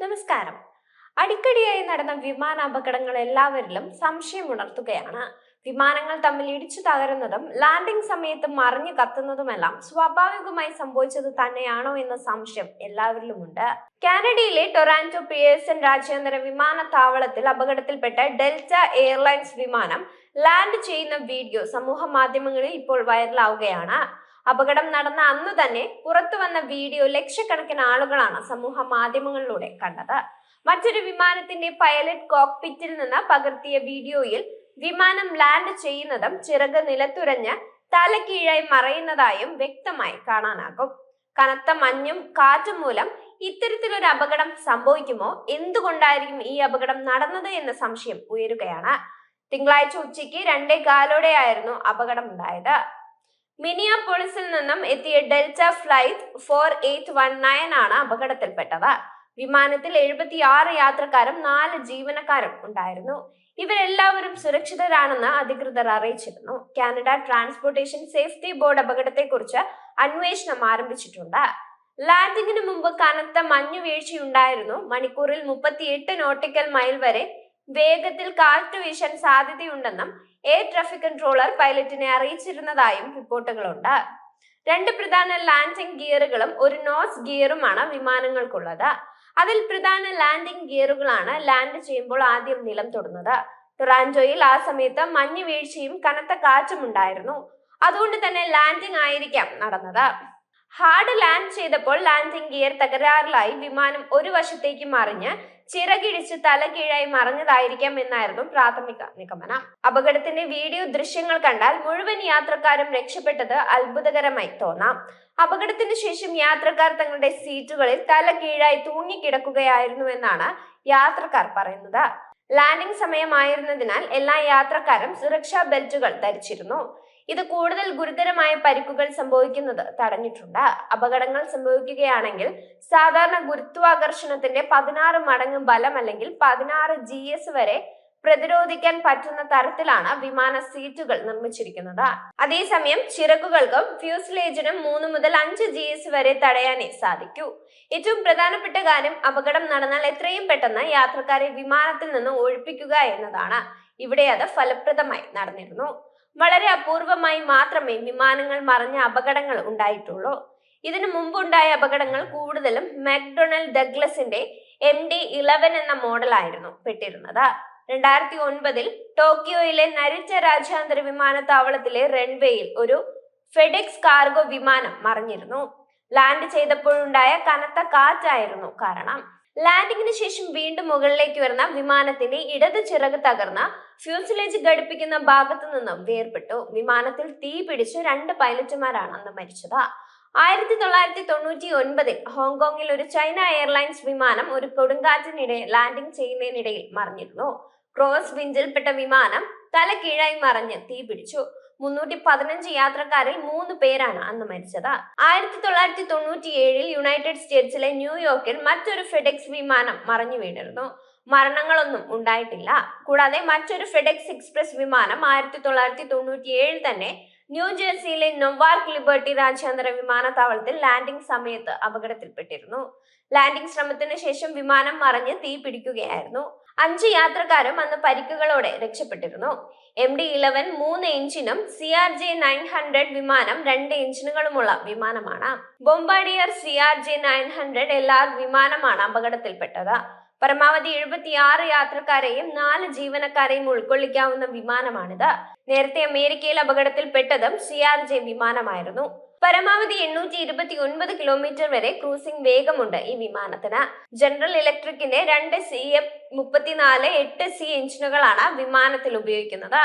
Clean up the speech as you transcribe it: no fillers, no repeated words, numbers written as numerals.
നമസ്കാരം. അടിക്കടിയായി നടന്ന വിമാനാപകടങ്ങൾ എല്ലാവരിലും സംശയമുണർത്തുകയാണ്. വിമാനങ്ങൾ തമ്മിൽ ഇടിച്ചു തകരുന്നതും ലാൻഡിംഗ് സമയത്ത് മറിഞ്ഞു കത്തുന്നതുമെല്ലാം സ്വാഭാവികമായി സംഭവിച്ചത് തന്നെയാണോ എന്ന സംശയം എല്ലാവരിലുമുണ്ട്. കാനഡയിലെ ടൊറാന്റോ പിയേഴ്സൺ രാജ്യാന്തര വിമാനത്താവളത്തിൽ അപകടത്തിൽപ്പെട്ട ഡെൽറ്റ എയർലൈൻസ് വിമാനം ലാൻഡ് ചെയ്യുന്ന വീഡിയോ സമൂഹ മാധ്യമങ്ങളിൽ ഇപ്പോൾ വൈറലാവുകയാണ്. അപകടം നടന്ന അന്നു തന്നെ പുറത്തു വന്ന വീഡിയോ ലക്ഷക്കണക്കിന് ആളുകളാണ് സമൂഹ മാധ്യമങ്ങളിലൂടെ കണ്ടത്. മറ്റൊരു വിമാനത്തിന്റെ പൈലറ്റ് കോക്പിറ്റിൽ നിന്ന് പകർത്തിയ വീഡിയോയിൽ വിമാനം ലാൻഡ് ചെയ്യുന്നതും ചിറക് നിലത്തുരഞ്ഞ് തലകീഴായി മറയുന്നതായും വ്യക്തമായി കാണാനാകും. കനത്ത മഞ്ഞും കാറ്റും മൂലം ഇത്തരത്തിലൊരു അപകടം സംഭവിക്കുമോ? എന്തുകൊണ്ടായിരിക്കും ഈ അപകടം നടന്നത് എന്ന സംശയം ഉയരുകയാണ്. തിങ്കളാഴ്ച ഉച്ചയ്ക്ക് 2:15 അപകടം ഉണ്ടായത്. മിനിയാപോളിസിൽ നിന്നും എത്തിയ ഡെൽറ്റ ഫ്ലൈറ്റ് 4819 ആണ് അപകടത്തിൽപ്പെട്ടത്. വിമാനത്തിൽ 76 യാത്രക്കാരും 4 ജീവനക്കാരും ഉണ്ടായിരുന്നു. ഇവരെല്ലാവരും സുരക്ഷിതരാണെന്ന് അധികൃതർ അറിയിച്ചിരുന്നു. കാനഡ ട്രാൻസ്പോർട്ടേഷൻ സേഫ്റ്റി ബോർഡ് അപകടത്തെക്കുറിച്ച് അന്വേഷണം ആരംഭിച്ചിട്ടുണ്ട്. ലാൻഡിങ്ങിന് മുമ്പ് കനത്ത മഞ്ഞുവീഴ്ചയുണ്ടായിരുന്നു. മണിക്കൂറിൽ 38 നോട്ടിക്കൽ മൈൽ വരെ വേഗത്തിൽ കാറ്റ് വീശാൻ സാധ്യതയുണ്ടെന്നും എയർ ട്രാഫിക് കൺട്രോളർ പൈലറ്റിനെ അറിയിച്ചിരുന്നതായും റിപ്പോർട്ടുകളുണ്ട്. 2 പ്രധാന ലാൻഡിംഗ് ഗിയറുകളും ഒരു നോസ് ഗിയറുമാണ് വിമാനങ്ങൾക്കുള്ളത്. അതിൽ പ്രധാന ലാൻഡിംഗ് ഗിയറുകളാണ് ലാൻഡ് ചെയ്യുമ്പോൾ ആദ്യം നിലം തൊടുന്നത്. ടൊറാന്റോയിൽ ആ സമയത്ത് മഞ്ഞ് വീഴ്ചയും കനത്ത കാറ്റും ഉണ്ടായിരുന്നു. അതുകൊണ്ട് തന്നെ ലാൻഡിംഗ് ആയിരിക്കാം നടന്നത്. ഹാർഡ് ലാൻഡ് ചെയ്തപ്പോൾ ലാൻഡിംഗ് ഗിയർ തകരാറിലായി വിമാനം ഒരു വശത്തേക്ക് മറിഞ്ഞ് ചിറകിടിച്ച് തലകീഴായി മറിഞ്ഞതായിരിക്കാം എന്നായിരുന്നു പ്രാഥമിക നിഗമനം. അപകടത്തിന്റെ വീഡിയോ ദൃശ്യങ്ങൾ കണ്ടാൽ മുഴുവൻ യാത്രക്കാരും രക്ഷപ്പെട്ടത് അത്ഭുതകരമായി തോന്നാം. അപകടത്തിന് ശേഷം യാത്രക്കാർ തങ്ങളുടെ സീറ്റുകളിൽ തലകീഴായി തൂങ്ങിക്കിടക്കുകയായിരുന്നുവെന്നാണ് യാത്രക്കാർ പറയുന്നത്. ലാൻഡിംഗ് സമയമായിരുന്നതിനാൽ എല്ലാ യാത്രക്കാരും സുരക്ഷാ ബെൽറ്റുകൾ ധരിച്ചിരുന്നു. ഇത് കൂടുതൽ ഗുരുതരമായ പരിക്കുകൾ സംഭവിക്കുന്നത് തടഞ്ഞിട്ടുണ്ട്. അപകടങ്ങൾ സംഭവിക്കുകയാണെങ്കിൽ സാധാരണ ഗുരുത്വാകർഷണത്തിന്റെ 16 മടങ്ങ് ബലം അല്ലെങ്കിൽ 16 GS വരെ പ്രതിരോധിക്കാൻ പറ്റുന്ന തരത്തിലാണ് വിമാന സീറ്റുകൾ നിർമ്മിച്ചിരിക്കുന്നത്. അതേസമയം ചിറകുകൾക്കും ഫ്യൂസ്ലേജിനും 3 മുതൽ 5 GS വരെ തടയാനേ സാധിക്കൂ. ഏറ്റവും പ്രധാനപ്പെട്ട കാര്യം അപകടം നടന്നാൽ എത്രയും പെട്ടെന്ന് യാത്രക്കാരെ വിമാനത്തിൽ നിന്ന് ഒഴിപ്പിക്കുക എന്നതാണ്. ഇവിടെ അത് ഫലപ്രദമായി നടന്നിരുന്നു. വളരെ അപൂർവമായി മാത്രമേ വിമാനങ്ങൾ മറിഞ്ഞ അപകടങ്ങൾ ഉണ്ടായിട്ടുള്ളൂ. ഇതിനു മുമ്പുണ്ടായ അപകടങ്ങൾ കൂടുതലും മക്ഡൊണൽ ഡഗ്ലസിന്റെ MD-11 എന്ന മോഡലായിരുന്നു പെട്ടിരുന്നത്. 2009 ടോക്കിയോയിലെ നരിറ്റ രാജ്യാന്തര വിമാനത്താവളത്തിലെ റൺവേയിൽ ഒരു ഫെഡെക്സ് കാർഗോ വിമാനം മറിഞ്ഞിരുന്നു. ലാൻഡ് ചെയ്തപ്പോഴുണ്ടായ കനത്ത കാറ്റായിരുന്നു കാരണം. ലാൻഡിങ്ങിന് ശേഷം വീണ്ടും മുകളിലേക്ക് വരുന്ന വിമാനത്തിന്റെ ഇടത് ചിറക് തകർന്ന ഫ്യൂസിലേജ് ഘടിപ്പിക്കുന്ന ഭാഗത്തു നിന്നും വേർപെട്ടു. വിമാനത്തിൽ തീ പിടിച്ച് 2 പൈലറ്റുമാരാണ് അന്ന് മരിച്ചത്. 1999 ഹോങ്കോങ്ങിൽ ഒരു ചൈന എയർലൈൻസ് വിമാനം ഒരു കൊടുങ്കാറ്റിനിടെ ലാൻഡിംഗ് ചെയ്യുന്നതിനിടയിൽ മറിഞ്ഞിരുന്നു. ക്രോസ് വിഞ്ചിൽപ്പെട്ട വിമാനം തല കീഴായി മറിഞ്ഞ് തീ പിടിച്ചു. 315 യാത്രക്കാരിൽ 3 പേരാണ് അന്ന് മരിച്ചത്. 1997 യുണൈറ്റഡ് സ്റ്റേറ്റ്സിലെ ന്യൂയോർക്കിൽ മറ്റൊരു ഫെഡെക്സ് വിമാനം മറിഞ്ഞു വീണിരുന്നു. മരണങ്ങളൊന്നും ഉണ്ടായിട്ടില്ല. കൂടാതെ മറ്റൊരു ഫെഡെക്സ് എക്സ്പ്രസ് വിമാനം 1997 തന്നെ ന്യൂജേഴ്സിയിലെ നൊവാർക്ക് ലിബർട്ടി രാജ്യാന്തര വിമാനത്താവളത്തിൽ ലാൻഡിംഗ് സമയത്ത് അപകടത്തിൽപ്പെട്ടിരുന്നു. ലാൻഡിംഗ് ശ്രമത്തിന് ശേഷം വിമാനം മറിഞ്ഞ് തീ പിടിക്കുകയായിരുന്നു. 5 യാത്രക്കാരും അന്ന് പരിക്കുകളോടെ രക്ഷപ്പെട്ടിരുന്നു. MD-11 3 എഞ്ചിനും CRJ-900 വിമാനം 2 എഞ്ചിനുകളുമുള്ള വിമാനമാണ്. ബോംബാർഡിയർ CRJ-900 LR വിമാനമാണ് അപകടത്തിൽപ്പെട്ടത്. പരമാവധി 76 യാത്രക്കാരെയും 4 ജീവനക്കാരെയും ഉൾക്കൊള്ളിക്കാവുന്ന വിമാനമാണിത്. നേരത്തെ അമേരിക്കയിൽ അപകടത്തിൽപ്പെട്ടതും CRJ വിമാനമായിരുന്നു. പരമാവധി 829 കിലോമീറ്റർ വരെ ക്രൂസിംഗ് വേഗമുണ്ട് ഈ വിമാനത്തിന്. ജനറൽ ഇലക്ട്രിക്കിന്റെ 2 CF-34 8C എഞ്ചിനുകളാണ് വിമാനത്തിൽ ഉപയോഗിക്കുന്നത്.